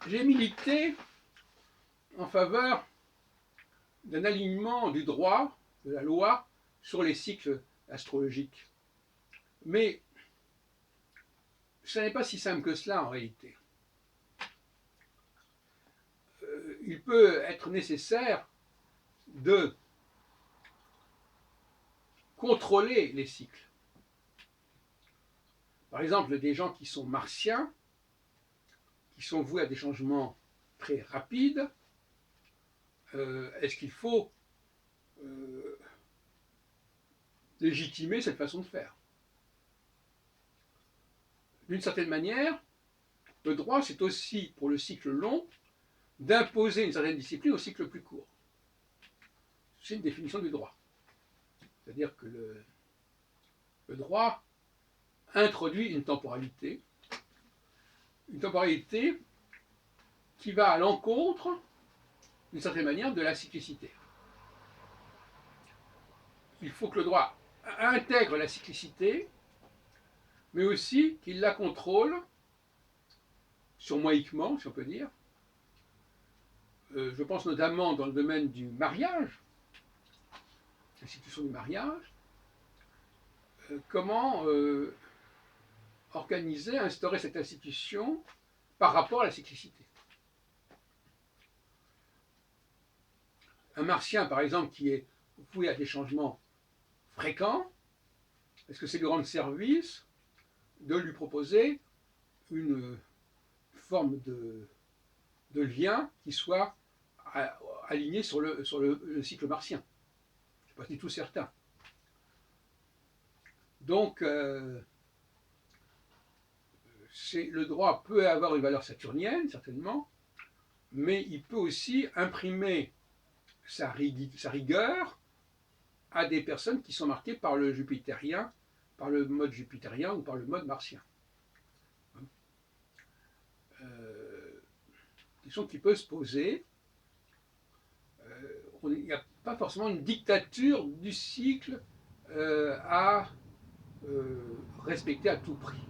j'ai milité en faveur d'un alignement du droit, de la loi, sur les cycles astrologiques. Mais ce n'est pas si simple que cela en réalité. Il peut être nécessaire de contrôler les cycles. Par exemple, des gens qui sont martiens, qui sont voués à des changements très rapides, est-ce qu'il faut légitimer cette façon de faire? D'une certaine manière, le droit, c'est aussi, pour le cycle long, d'imposer une certaine discipline au cycle plus court. C'est une définition du droit. C'est-à-dire que le droit introduit une temporalité qui va à l'encontre, d'une certaine manière, de la cyclicité. Il faut que le droit intègre la cyclicité, mais aussi qu'il la contrôle, surmoïquement, si on peut dire. Je pense notamment dans le domaine du mariage, l'institution du mariage, comment organiser, instaurer cette institution par rapport à la cyclicité. Un martien, par exemple, qui est voué à des changements fréquents, est-ce que c'est lui rendre service de lui proposer une forme de lien qui soit aligné sur le cycle martien? Je ne suis pas du tout certain. Donc, le droit peut avoir une valeur saturnienne, certainement, mais il peut aussi imprimer sa rigueur à des personnes qui sont marquées par le jupitérien, par le mode jupitérien ou par le mode martien. Question qui peut se poser. Il n'y a pas forcément une dictature du cycle à respecter à tout prix.